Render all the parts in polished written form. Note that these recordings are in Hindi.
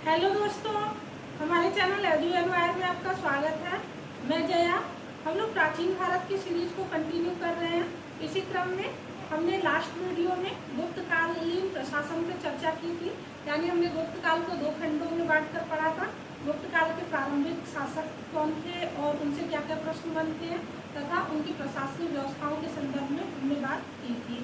हेलो दोस्तों, हमारे चैनल एडुएलवायर में आपका स्वागत है। मैं जया। हम लोग प्राचीन भारत की सीरीज को कंटिन्यू कर रहे हैं। इसी क्रम में हमने लास्ट वीडियो में गुप्तकालीन प्रशासन पर चर्चा की थी, यानी हमने गुप्त काल को दो खंडों में बांटकर पढ़ा था। गुप्त काल के प्रारंभिक शासक कौन थे और उनसे क्या क्या प्रश्न बनते हैं तथा उनकी प्रशासनिक व्यवस्थाओं के संदर्भ में हमने बात की थी।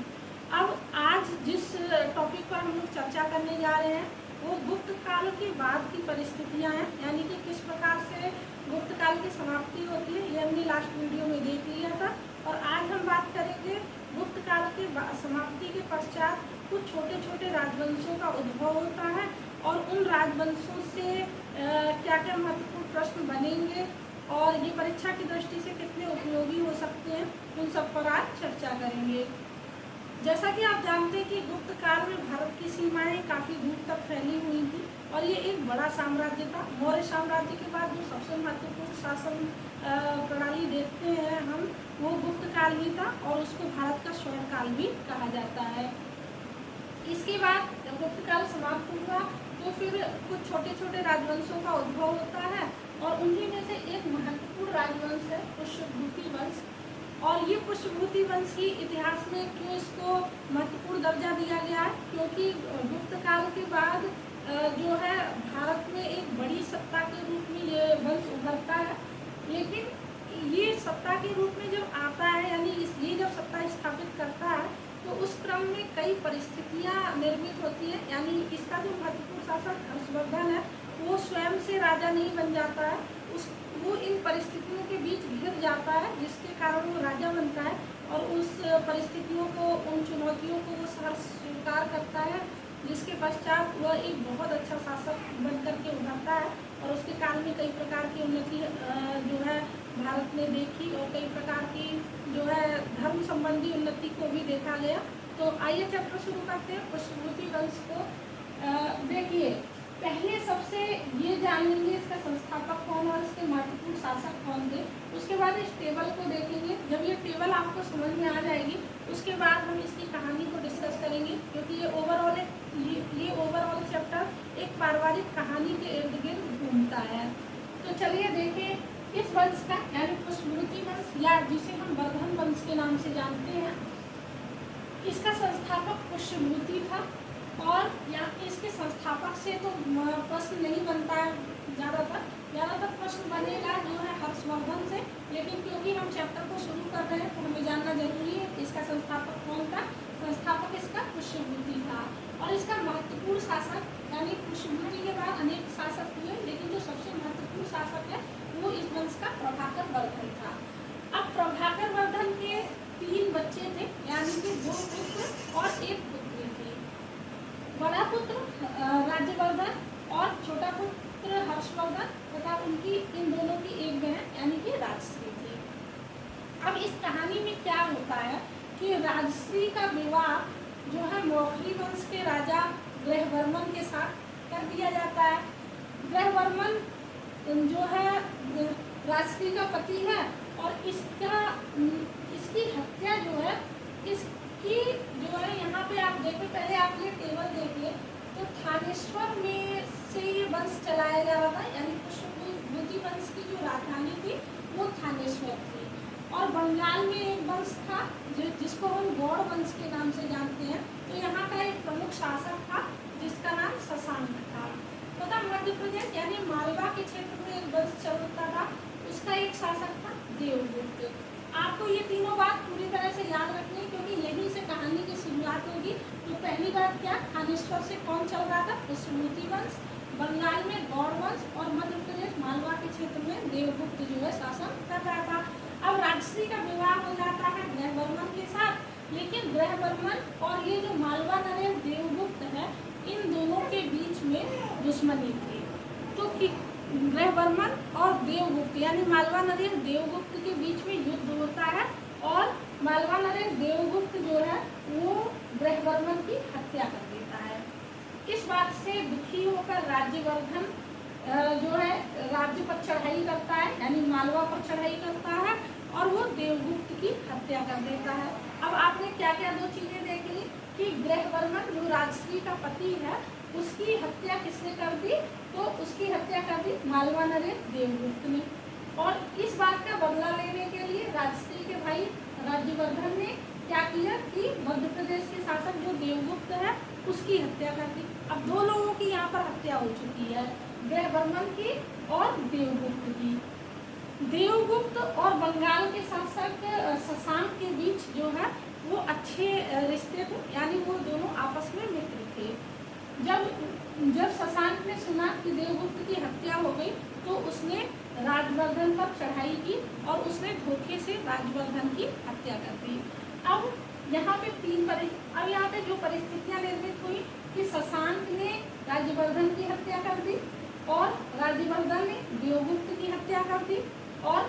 अब आज जिस टॉपिक पर हम लोग चर्चा करने जा रहे हैं वो गुप्त काल के बाद की परिस्थितियां हैं, यानी कि किस प्रकार से गुप्त काल की समाप्ति होती है। ये हमने लास्ट वीडियो में देख लिया था। और आज हम बात करेंगे गुप्त काल के समाप्ति के पश्चात कुछ छोटे छोटे राजवंशों का उद्भव होता है और उन राजवंशों से क्या क्या महत्वपूर्ण प्रश्न बनेंगे और ये परीक्षा की दृष्टि से कितने उपयोगी हो सकते हैं, उन सब पर आज चर्चा करेंगे। जैसा कि आप जानते हैं कि गुप्त काल में भारत की सीमाएं काफ़ी दूर तक फैली हुई थी और ये एक बड़ा साम्राज्य था। मौर्य साम्राज्य के बाद जो सबसे महत्वपूर्ण शासन प्रणाली देखते हैं हम, वो गुप्त काल ही था और उसको भारत का स्वर्ण काल भी कहा जाता है। इसके बाद जब गुप्त काल समाप्त हुआ तो फिर कुछ छोटे छोटे राजवंशों का उद्भव होता है और उन्हीं में से एक महत्वपूर्ण राजवंश है पुष्यभूति वंश। और ये पुष्यभूति वंश की इतिहास में क्यों इसको महत्वपूर्ण दर्जा दिया गया है, क्योंकि गुप्त काल के बाद जो है भारत में एक बड़ी सत्ता के रूप में ये वंश उभरता है। लेकिन ये सत्ता के रूप में जब आता है, यानी ये जब सत्ता स्थापित करता है तो उस क्रम में कई परिस्थितियां निर्मित होती हैं। यानी इसका जो महत्वपूर्ण शासक हर्षवर्धन है वो स्वयं से राजा नहीं बन जाता है, वो इन परिस्थितियों के बीच घिर जाता है जिसके कारण वो राजा बनता है और उस परिस्थितियों को, उन चुनौतियों को वो स्वीकार करता है, जिसके पश्चात वह एक बहुत अच्छा शासक बनकर के उभरता है। और उसके काल में कई प्रकार की उन्नति जो है भारत ने देखी और कई प्रकार की जो है धर्म संबंधी उन्नति को भी देखा गया। तो आइए चैप्टर शुरू करते हैं पुष्यभूति वंश को। देखिए, पहले सबसे ये जानेंगे इसका संस्थापक कौन और इसके महत्वपूर्ण शासक कौन थे। उसके बाद इस टेबल को देखेंगे। जब ये टेबल आपको समझ में आ जाएगी उसके बाद हम इसकी कहानी को डिस्कस करेंगे, क्योंकि ये ओवरऑल चैप्टर एक पारिवारिक कहानी के इर्द गिर्द घूमता है। तो चलिए देखें इस वंश का, यानी पुष्यभूति वंश या जिसे हम वर्धन वंश के नाम से जानते हैं, इसका संस्थापक पुष्यभूति था। और यहाँ इसके संस्थापक से तो प्रश्न नहीं बनता है, ज़्यादातर प्रश्न बनेगा जो है हर्षवर्धन से। लेकिन क्योंकि हम चैप्टर को शुरू कर रहे हैं तो हमें जानना जरूरी है कि इसका संस्थापक कौन था। संस्थापक इसका पुष्यभूति था और इसका महत्वपूर्ण शासक, यानी पुष्यभूति के बाद अनेक शासक हुए, लेकिन जो सबसे महत्वपूर्ण शासक है वो इस वंश का प्रभाकर वर्धन था। अब प्रभाकर वर्धन के 3 बच्चे थे, यानी कि 2 पुत्र और 1 पुत्री थी। बड़ा पुत्र राज्यवर्धन और छोटा पुत्र हर्षवर्धन तथा उनकी इन दोनों की एक बहन यानी कि राजश्री थी। अब इस कहानी में क्या होता है कि राजश्री का विवाह जो है मौखरी वंश के राजा ग्रहवर्मन के साथ कर दिया जाता है। ग्रहवर्मन जो है राजश्री का पति है और इसकी हत्या जो है इसकी जो है, यहाँ पे आप देखो, पहले आप ये टेबल देखिए तो थानेश्वर में से ये वंश चलाया जा रहा था, यानी पुष्यभूति वंश की जो राजधानी थी वो थानेश्वर थी। और बंगाल में एक वंश था जिसको हम गौड़ वंश के नाम से जानते हैं। तो यहाँ का एक प्रमुख शासक था जिसका नाम शशांक था। तथा मध्य प्रदेश यानी मालवा के क्षेत्र में एक वंश चलता था, उसका एक शासक था देवगुप्त। आपको ये तीनों बात पूरी तरह से याद रखनी, क्योंकि यहीं से कहानी की शुरुआत होगी। तो पहली बात क्या, थानेश्वर से कौन चल रहा था, पुष्यभूति वंश, बंगाल में गौड़ वंश और मध्य प्रदेश मालवा के क्षेत्र में देवगुप्त जो है शासन कर रहा था। अब राजश्री का विवाह हो जाता है ग्रहवर्मन के साथ, लेकिन ग्रहवर्मन और ये जो मालवा नरेश देवगुप्त है इन दोनों के बीच में दुश्मनी थी। तो ग्रहवर्मन और देवगुप्त यानी मालवा नरेश देवगुप्त के बीच में युद्ध होता है और मालवा नरेश देवगुप्त जो है वो ग्रहवर्मन की हत्या कर देता है। इस बात से दुखी होकर राज्यवर्धन जो है राज्य पर चढ़ाई करता है, यानी मालवा पर चढ़ाई करता है और वो देवगुप्त की हत्या कर देता है। अब आपने क्या क्या 2 चीज़ें देख ली कि ग्रहवर्मन जो राजश्री का पति है उसकी हत्या किसने कर दी, तो उसकी हत्या कर दी मालवा नरेश देवगुप्त ने। और इस बात का बदला लेने के लिए राजश्री के भाई राज्यवर्धन ने क्या किया कि मध्य प्रदेश के शासक जो देवगुप्त है उसकी हत्या कर दी। अब दो लोगों की यहाँ पर हत्या हो चुकी है, ग्रहवर्मन की और देवगुप्त की। देवगुप्त और बंगाल के शासक शशांक के बीच जो है वो अच्छे रिश्ते थे, यानी वो दोनों आपस में मित्र थे। जब शशांक ने सुना कि देवगुप्त की हत्या हो गई तो उसने राजवर्धन पर चढ़ाई की और उसने धोखे से राजवर्धन की हत्या कर दी। अब यहाँ पे जो परिस्थितियां निर्मित हुई कि शशांक ने राज्यवर्धन की हत्या कर दी और राज्यवर्धन ने देवगुप्त की हत्या कर दी और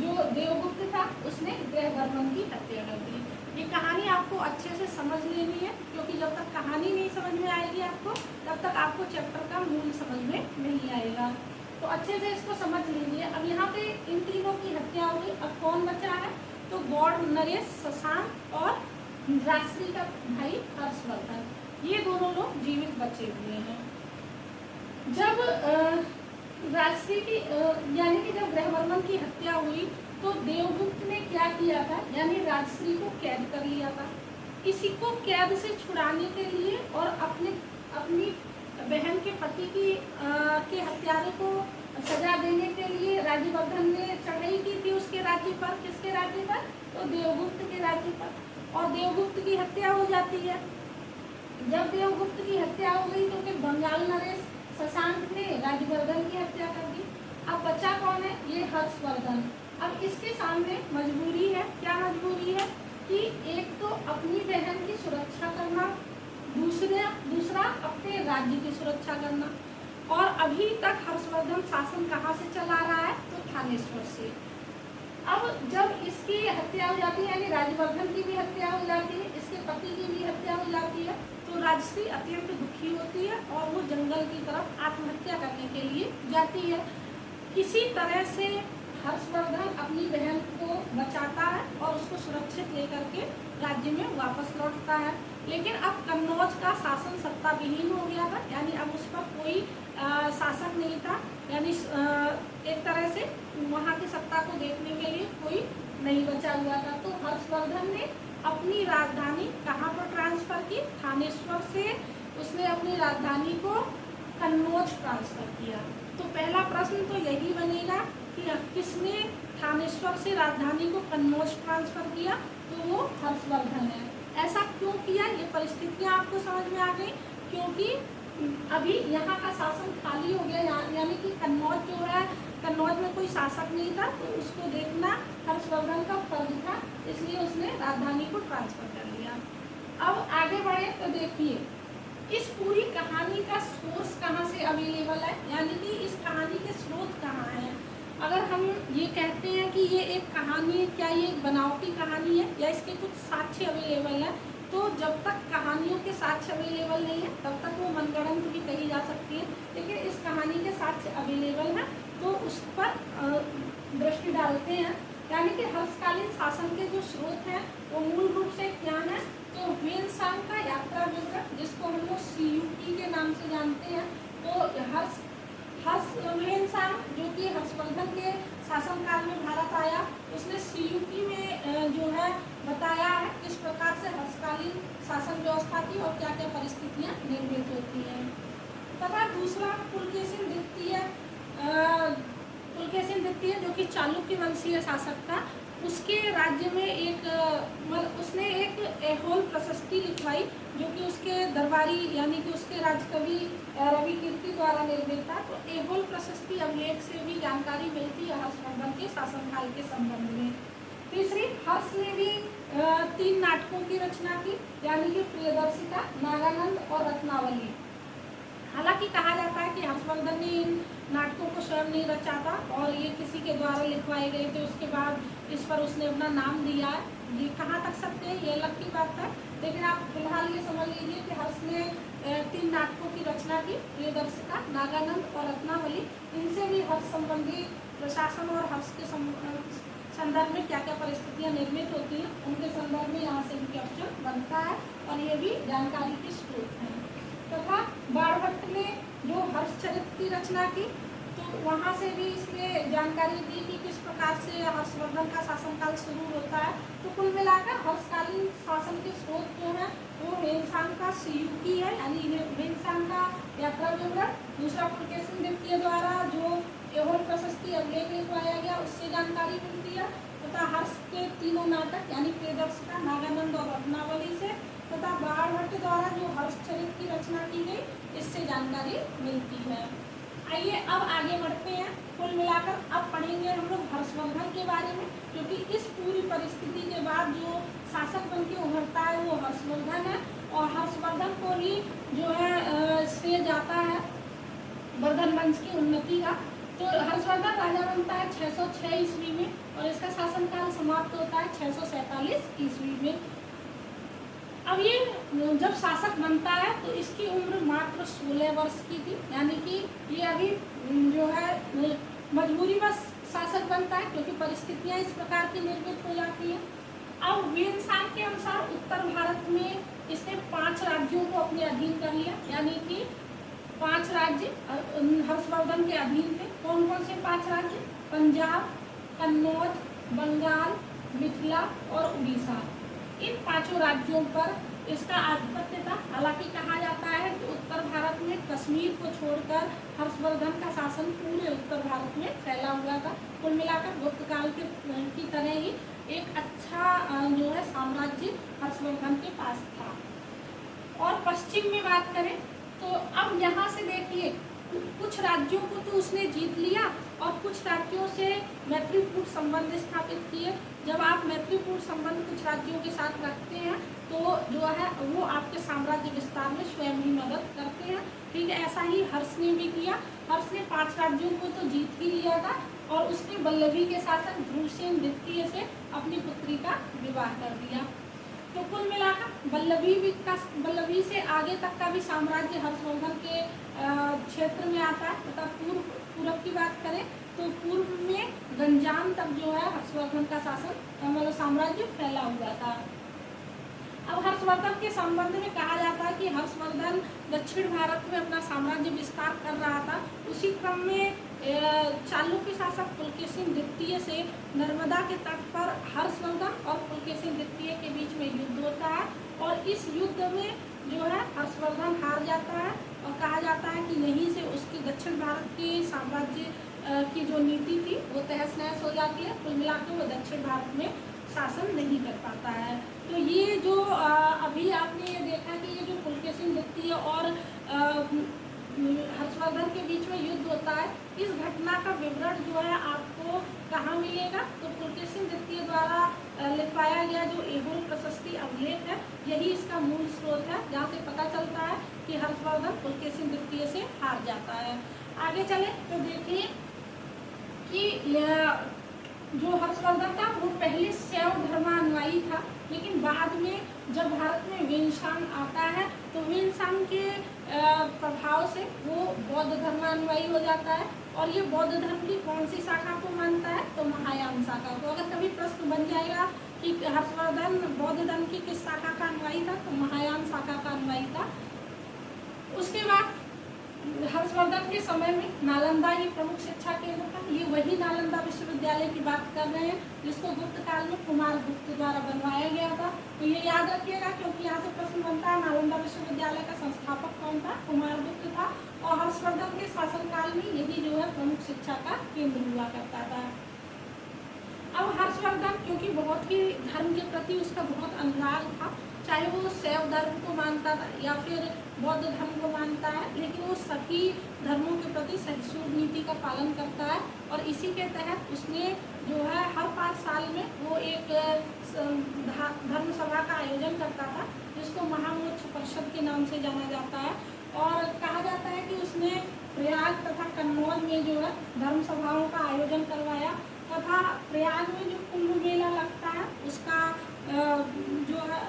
जो देवगुप्त था उसने ग्रहवर्मन की हत्या कर दी। ये कहानी आपको अच्छे से समझ लेनी है, क्योंकि जब तक कहानी नहीं समझ में आएगी आपको तब तक आपको चैप्टर का मूल समझ में नहीं आएगा। तो अच्छे से इसको समझ लीजिए। अब यहाँ पे इन तीनों की हत्या हो गई। अब कौन बचा है, तो गौड़ नरेश, शशांक और राजश्री का भाई हर्षवर्धन, ये दोनों लोग जीवित बचे हुए हैं। जब राजश्री की यानी कि जब ग्रहवर्मन की हत्या हुई तो देवगुप्त ने क्या किया था, यानी राजश्री को कैद कर लिया था। इसी को कैद से छुड़ाने के लिए और अपनी बहन के पति के हत्यारे को सजा देने के लिए राज्यवर्धन ने चढ़ाई की थी उसके राज्य पर। किसके राज्य पर, तो देवगुप्त के राज्य पर। और देवगुप्त की हत्या हो जाती है। जब देवगुप्त की हत्या हो गई तो फिर बंगाल नरेश शशांक ने राज्यवर्धन की हत्या कर दी। अब बचा कौन है, ये हर्षवर्धन। अब इसके सामने मजबूरी है, क्या मजबूरी है कि एक तो अपनी बहन की सुरक्षा करना, दूसरा अपने राज्य की सुरक्षा करना। और अभी तक हर्षवर्धन शासन कहाँ से चला रहा है, तो थानेश्वर से। अब जब इसकी हत्या हो जाती है, यानी राज्यवर्धन की भी हत्या हो जाती है, इसके पति की भी हत्या हो जाती है, तो राजश्री अत्यंत दुखी होती है और वो जंगल की तरफ आत्महत्या करने के लिए जाती है। किसी तरह से हर्षवर्धन अपनी बहन को बचाता है और उसको सुरक्षित लेकर के राज्य में वापस लौटता है। लेकिन अब कन्नौज का शासन सत्ता विहीन हो गया था, यानी अब उस पर कोई शासक नहीं था, यानी एक तरह से वहाँ की सत्ता को देखने के लिए कोई नहीं बचा हुआ था। तो हर्षवर्धन ने अपनी राजधानी कहाँ पर ट्रांसफर की, थानेश्वर से उसने अपनी राजधानी को कन्नौज ट्रांसफर किया। तो पहला प्रश्न तो यही बनेगा कि किसने थानेश्वर से राजधानी को कन्नौज ट्रांसफर किया, तो वो हर्षवर्धन है। ऐसा क्यों किया, ये परिस्थितियाँ आपको समझ में आ गई, क्योंकि अभी यहाँ का शासन खाली हो गया, यानी कि कन्नौज जो है, कन्नौज में कोई शासक नहीं था, तो उसको देखना हर्षवर्धन का फर्ज था, इसलिए उसने राजधानी को ट्रांसफर कर लिया। अब आगे बढ़े तो देखिए इस पूरी कहानी का सोर्स कहाँ से अवेलेबल है, यानी कि इस कहानी के स्रोत कहाँ हैं। अगर हम ये कहते हैं कि ये एक कहानी, क्या ये एक बनावटी कहानी है या इसके कुछ साक्ष्य अवेलेबल है, तो जब तक कहानियों के साक्ष्य अवेलेबल नहीं है तब तक वो मनगढ़ंत भी कही जा सकती है। लेकिन इस कहानी के साक्ष्य अवेलेबल हैं तो उस पर दृष्टि डालते हैं। यानी कि हर्षकालीन शासन के जो स्रोत हैं वो मूल रूप से क्या है, तो ह्वेन-सांग का यात्रा विवरण, जिसको हम लोग CUT के नाम से जानते हैं। तो ह्वेन-सांग जो कि हर्षवर्धन के शासनकाल में भारत आया, उसने CUT में जो है बताया है किस प्रकार से हर्षकालीन शासन व्यवस्था थी और क्या क्या परिस्थितियाँ निर्मित होती हैं। तथा दूसरा पुलकेशिन द्वितीय जो कि चालुक्य वंशीय शासक था, उसके राज्य में उसने एक ऐहोल प्रशस्ति लिखवाई जो कि उसके दरबारी यानी कि उसके राजकवि रवि कीर्ति द्वारा निर्मित था। तो ऐहोल प्रशस्ति अभिलेख से भी जानकारी मिलती है हर्षवर्धन के शासनकाल के संबंध में। तीसरी, हर्ष ने भी 3 नाटकों की रचना की, यानी कि प्रियदर्शिका, नागानंद और रत्नावली। हालांकि कहा जाता है कि हर्षवर्धन ने इन नाटकों को स्वयं नहीं रचा था और ये किसी के द्वारा लिखवाए गए थे, उसके बाद इस पर उसने अपना नाम दिया है। ये कहाँ तक सत्य है ये अलग की बात है, लेकिन आप फिलहाल ये समझ लीजिए कि हर्ष ने 3 नाटकों की रचना की, प्रियदर्शिका, नागानंद और रत्नावली। इनसे भी हर्ष संबंधी प्रशासन और हर्ष के संदर्भ में क्या क्या परिस्थितियां निर्मित होती हैं, उनके संदर्भ में यहाँ से भी क्वेश्चन बनता है और ये भी जानकारी के स्रोत हैं। तथा बाणभट्ट ने जो हर्षचरित की रचना की, तो वहाँ से भी इसमें जानकारी दी कि किस प्रकार से हर्षवर्धन का शासनकाल शुरू होता है। तो कुल मिलाकर हर्षकालीन शासन के स्रोत जो है वो हेनसांग का सियुकी है, यानी हेनसांग का यात्रा विवरण। दूसरा पुलकेशिन द्वितीय द्वारा जो ऐहोल प्रशस्ति अभिलेख लिखवाया गया उससे जानकारी मिलती है, तथा हर्ष के तीनों नाटक यानी प्रियदर्शिका, नागानंद और रत्नावली से, तथा बाणभट्ट द्वारा जो हर्षचरित की रचना की गई इससे जानकारी मिलती है। आइए अब आगे बढ़ते हैं। कुल मिलाकर अब पढ़ेंगे हम लोग हर्षवर्धन के बारे में, क्योंकि इस पूरी परिस्थिति के बाद जो शासक बन के उभरता है वो हर्षवर्धन है, और हर्षवर्धन को ही जो है श्रेय जाता है वर्धन वंश की उन्नति का। तो हर्षवर्धन राजा बनता है 606 ईस्वी में और इसका शासनकाल समाप्त होता है 647 ईस्वी में। अब ये जब शासक बनता है तो इसकी उम्र मात्र 16 वर्ष की थी, यानी कि ये अभी जो है मजबूरीवश शासक बनता है क्योंकि परिस्थितियां इस प्रकार की निर्मित हो जाती हैं। अब हेनसांग के अनुसार उत्तर भारत में इसने 5 राज्यों को अपने अधीन कर लिया, यानी कि 5 राज्य हर्षवर्धन के अधीन थे। कौन कौन से 5 राज्य? पंजाब, कन्नौज, बंगाल, मिथिला और उड़ीसा। इन 5 राज्यों पर इसका आधिपत्य था। हालांकि कहा जाता है कि उत्तर भारत में कश्मीर को छोड़कर हर्षवर्धन का शासन पूरे उत्तर भारत में फैला हुआ था। कुल मिलाकर गुप्त काल की तरह ही एक अच्छा जो है साम्राज्य हर्षवर्धन के पास था। और पश्चिम में बात करें तो अब यहाँ से देखिए कुछ राज्यों को तो उसने जीत लिया और कुछ राज्यों से मैत्रीपूर्ण संबंध स्थापित किए। जब आप मैत्रीपूर्ण संबंध कुछ राज्यों के साथ रखते हैं तो जो है वो आपके साम्राज्य विस्तार में स्वयं ही मदद करते हैं। ठीक है, ऐसा ही हर्ष ने भी किया। हर्ष ने 5 राज्यों को तो जीत ही लिया था और उसने बल्लभी के शासक ध्रुवसेन द्वितीय से अपनी पुत्री का विवाह कर दिया। तो कुल मिलाकर बल्लभी से आगे तक का भी साम्राज्य हर्षवर्धन के क्षेत्र में आता है। तथा पूर्व की बात करें तो पूर्व में गंजाम तक जो है हर्षवर्धन का शासन मतलब साम्राज्य फैला हुआ था। अब हर्षवर्धन के संबंध में कहा जाता है कि हर्षवर्धन दक्षिण भारत में अपना साम्राज्य विस्तार कर रहा था। उसी क्रम में चालुक्य शासक पुलकेशिन द्वितीय से नर्मदा के तट पर हर्षवर्धन और पुलकेशिन द्वितीय के बीच में युद्ध होता है और इस युद्ध में जो है हर्षवर्धन हार जाता है और कहा जाता है कि यहीं से उसकी दक्षिण भारत के साम्राज्य की जो नीति थी वो तहस नहस हो जाती है। कुल मिलाकर वो दक्षिण भारत में शासन नहीं कर पाता है। तो ये जो अभी आपने ये देखा कि ये जो पुलकेशिन द्वितीय और हर्षवर्धन के बीच में युद्ध होता है, इस घटना का विवरण जो है आपको कहाँ मिलेगा? तो पुलकेशिन द्वितीय द्वारा लिखवाया गया जो ऐहोल प्रशस्ति अभिलेख है, यही इसका मूल स्रोत है, जहाँ से पता चलता है कि हर्षवर्धन पुलकेशिन द्वितीय से हार जाता है। आगे चले तो देखिए कि जो हर्षवर्धन था वो पहले शैव धर्मानुयायी था, लेकिन बाद में जब भारत में वेनसांग आता है तो वेनसांग के प्रभाव से वो बौद्ध धर्मानुयायी हो जाता है। और ये बौद्ध धर्म की कौन सी शाखा को मानता है? तो महायान शाखा को। अगर कभी प्रश्न बन जाएगा कि हर्षवर्धन बौद्ध धर्म की किस शाखा का अनुयायी था, तो महायान शाखा का अनुयायी था। उसके बाद हर्षवर्धन के समय में नालंदा ही प्रमुख शिक्षा केंद्र था। ये वही नालंदा विश्वविद्यालय की बात कर रहे हैं जिसको गुप्त काल में कुमार गुप्त द्वारा बनवाया गया था। तो ये याद रखिएगा क्योंकि यहाँ से प्रश्न बनता है नालंदा विश्वविद्यालय का संस्थापक कौन था? कुमार गुप्त था। और हर्षवर्धन के शासनकाल में यही जो है प्रमुख शिक्षा का केंद्र हुआ करता था। अब हर्षवर्धन क्योंकि बहुत ही धर्म के प्रति उसका बहुत अनुराग था, चाहे वो शैव धर्म को मानता था या फिर बौद्ध धर्म को मानता है, लेकिन वो सभी धर्मों के प्रति सहिष्णु नीति का पालन करता है। और इसी के तहत उसने जो है हर 5 साल में वो एक धर्म सभा का आयोजन करता था जिसको महामोक्ष परिषद के नाम से जाना जाता है। और कहा जाता है कि उसने प्रयाग तथा कन्नौज में जो है धर्म सभाओं का आयोजन करवाया तथा प्रयाग में जो कुंभ मेला लगता है उसका जो है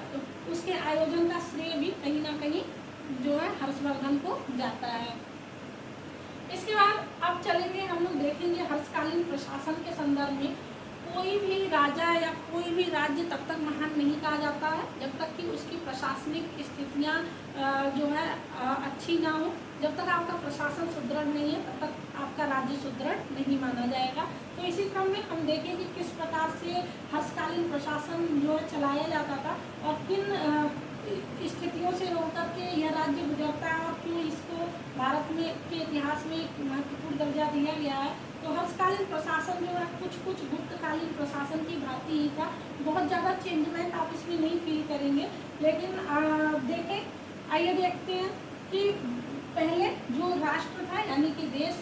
उसके आयोजन का श्रेय भी कहीं ना कहीं जो है हर्षवर्धन को जाता है। इसके बाद अब चलेंगे हम लोग देखेंगे हर्षकालीन प्रशासन के संदर्भ में। कोई भी राजा या कोई भी राज्य तब तक महान नहीं कहा जाता है जब तक कि उसकी प्रशासनिक स्थितियाँ जो है अच्छी ना हो। जब तक आपका प्रशासन सुदृढ़ नहीं है तब तक आपका राज्य सुदृढ़ नहीं माना जाएगा। तो इसी क्रम में हम देखें कि किस प्रकार से हर्षकालीन प्रशासन जो है चलाया जाता था और किन स्थितियों से होकर के यह राज्य गुजरता है और क्यों इसको भारत में के इतिहास में एक महत्वपूर्ण दर्जा दिया गया है। तो हर्षकालीन प्रशासन जो है कुछ गुप्तकालीन प्रशासन की भांति ही था। बहुत ज़्यादा चेंजमेंट आप इसमें नहीं फील करेंगे। लेकिन देखें, आइए देखते हैं कि पहले जो राष्ट्र था यानी कि देश,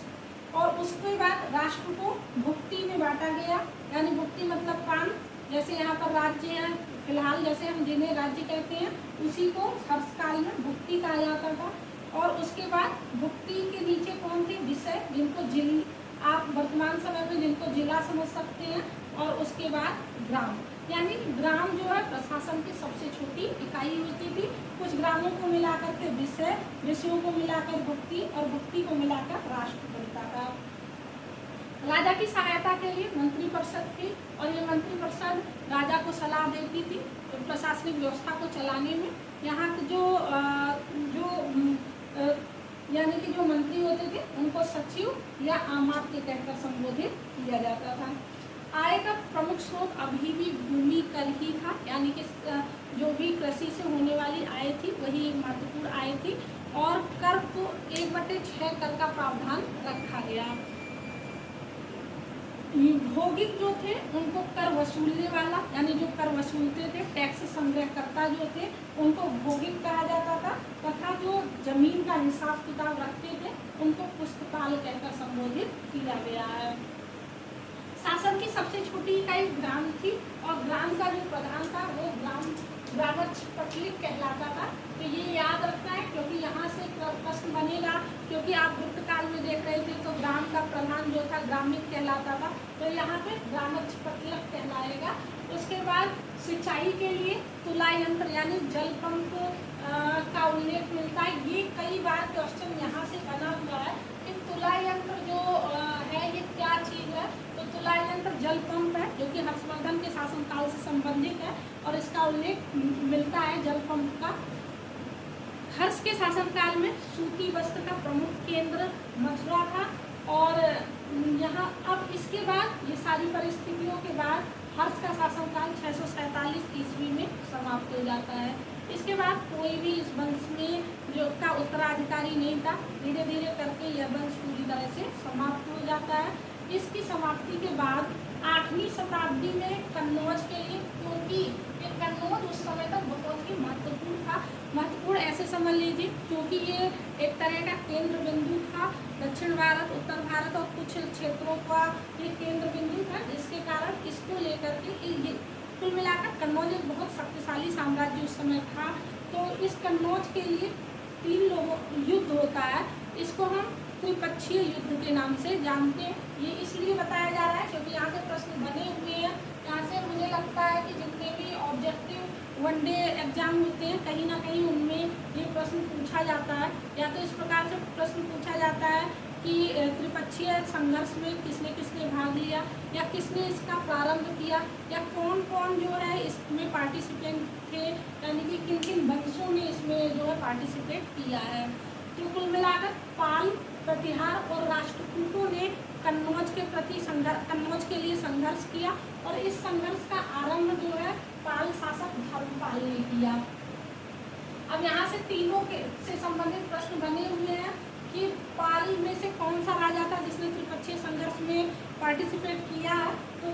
और उसके बाद राष्ट्र को भुक्ति में बांटा गया, यानी भुक्ति मतलब प्रांत। जैसे यहाँ पर राज्य हैं, फिलहाल जैसे हम जिन्हें राज्य कहते हैं उसी को हर्षकाल में भुक्ति कहा जाता था। और उसके बाद भुक्ति के नीचे कौन थे? विषय, जिनको आप वर्तमान समय में जिनको जिला समझ सकते हैं। और उसके बाद ग्राम, यानी ग्राम जो है प्रशासन की सबसे छोटी इकाई होती थी। कुछ ग्रामों को मिलाकर के विषय, विषयों को मिलाकर भुक्ति और भुक्ति को मिलाकर राष्ट्र बनता था। राजा की सहायता के लिए मंत्री परिषद थी और ये मंत्री परिषद राजा को सलाह देती थी तो प्रशासनिक व्यवस्था को चलाने में। यहाँ के यानी कि जो मंत्री होते थे उनको सचिव या आमात्य कहकर संबोधित किया जाता था। आय का प्रमुख स्रोत अभी भी भूमि कर ही था, यानी कि जो भी कृषि से होने वाली आय थी वही एक महत्वपूर्ण आय थी। और कर को 1/6 कर का प्रावधान रखा गया। भौगिक जो थे उनको कर वसूलने वाला, यानी जो कर वसूलते थे, टैक्स संग्रहकर्ता जो थे उनको भौगिक कहा जाता था। तथा जो जमीन का हिसाब किताब रखते थे उनको पुस्तकाल कहकर संबोधित किया गया है। शासन की सबसे छोटी इकाई ग्राम थी और ग्राम का जो प्रधान था वो ग्रामच्छपटलिक कहलाता था। तो ये याद रखना है क्योंकि यहाँ से प्रश्न बनेगा, क्योंकि आप गुप्त काल में देख रहे थे तो ग्राम का प्रधान जो था ग्रामिक कहलाता था, तो यहाँ पे ग्रामच्छपटलक कहलाएगा। उसके बाद सिंचाई के लिए तुला यंत्र यानी जल पंप का उल्लेख मिलता है। ये कई बार क्वेश्चन यहाँ से बना हुआ है कि तुला यंत्र जो है ये क्या चीज़ है। तो तुला यंत्र जल पंप है जो कि हर्षवर्धन के शासनकाल से संबंधित है और इसका उल्लेख मिलता है जल पंप का। हर्ष के शासनकाल में सूती वस्त्र का प्रमुख केंद्र मथुरा था और यहाँ अब इसके बाद ये सारी परिस्थितियों के बाद हर्ष का शासनकाल 647 ईस्वी में समाप्त हो जाता है। इसके बाद कोई भी इस वंश में जो का उत्तराधिकारी नहीं था। धीरे धीरे करके यह वंश पूरी तरह से समाप्त हो जाता है। इसकी समाप्ति के बाद 8वीं शताब्दी में कन्नौज के लिए, क्योंकि ये कन्नौज उस समय तक बहुत ही महत्वपूर्ण था। महत्वपूर्ण ऐसे समझ लीजिए क्योंकि ये एक तरह का केंद्र बिंदु था। दक्षिण भारत, उत्तर भारत और कुछ क्षेत्रों का ये केंद्र बिंदु था, जिसके कारण इसको लेकर के ये कुल मिलाकर कन्नौज एक बहुत शक्तिशाली साम्राज्य उस समय था। तो इस कन्नौज के लिए 3 युद्ध होता है। इसको हम त्रिपक्षीय युद्ध के नाम से जानते हैं। ये इसलिए बताया जा रहा है क्योंकि यहाँ से प्रश्न बने हुए हैं। यहाँ से मुझे लगता है कि जितने भी ऑब्जेक्टिव वनडे एग्जाम होते हैं कहीं ना कहीं उनमें ये प्रश्न पूछा जाता है। या तो इस प्रकार से प्रश्न पूछा जाता है कि त्रिपक्षीय संघर्ष में किसने किसने भाग लिया या किसने इसका प्रारंभ किया या कौन कौन जो है इसमें पार्टिसिपेंट थे, यानी कि किन किन वंशों ने इसमें जो है पार्टिसिपेट किया है। तो कुल मिलाकर पाल, प्रतिहार और राष्ट्रकूटों ने कन्नौज के लिए संघर्ष किया और इस संघर्ष का आरंभ जो है पाल शासक धर्मपाल ने किया। अब यहाँ से तीनों के से संबंधित प्रश्न बने हुए हैं कि पाल में से कौन सा राजा था जिसने त्रिपक्षीय संघर्ष में पार्टिसिपेट किया है। तो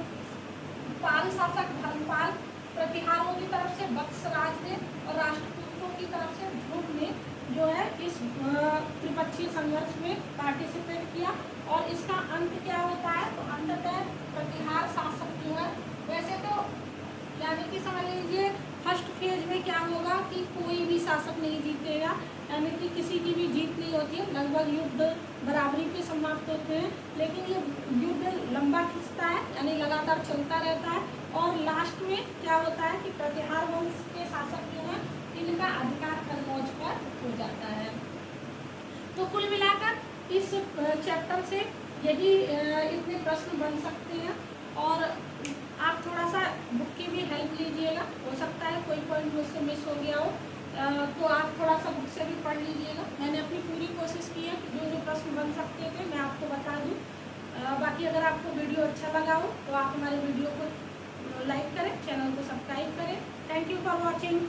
पाल शासक धर्मपाल, प्रतिहारों की तरफ से वत्सराज ने और राष्ट्रकूटों की तरफ से ध्रुव ने जो है इस त्रिपक्षीय संघर्ष में पार्टिसिपेट किया। और इसका अंत क्या होता है? तो अंततः प्रतिहार शासक जो है, वैसे तो यानी कि समझ लीजिए फर्स्ट फेज में क्या होगा कि कोई भी शासक नहीं जीतेगा, यानी कि किसी की भी जीत नहीं होती है। लगभग युद्ध बराबरी पे समाप्त होते हैं, लेकिन ये युद्ध लंबा खिंचता है यानी लगातार चलता रहता है। और लास्ट में क्या होता है कि प्रतिहार वंश के शासक जो है इनका अधिकार कन्नौज पर हो जाता है। तो कुल मिलाकर इस चैप्टर से यही इतने प्रश्न बन सकते हैं। और आप थोड़ा सा बुक की भी हेल्प लीजिएगा, हो सकता है कोई पॉइंट मुझसे मिस हो गया हो, तो आप थोड़ा सा बुक से भी पढ़ लीजिएगा। मैंने अपनी पूरी कोशिश की है कि जो जो प्रश्न बन सकते थे मैं आपको बता दूँ। बाकी अगर आपको वीडियो अच्छा लगा हो तो आप हमारे वीडियो को लाइक करें, चैनल को सब्सक्राइब करें। Thank you for watching.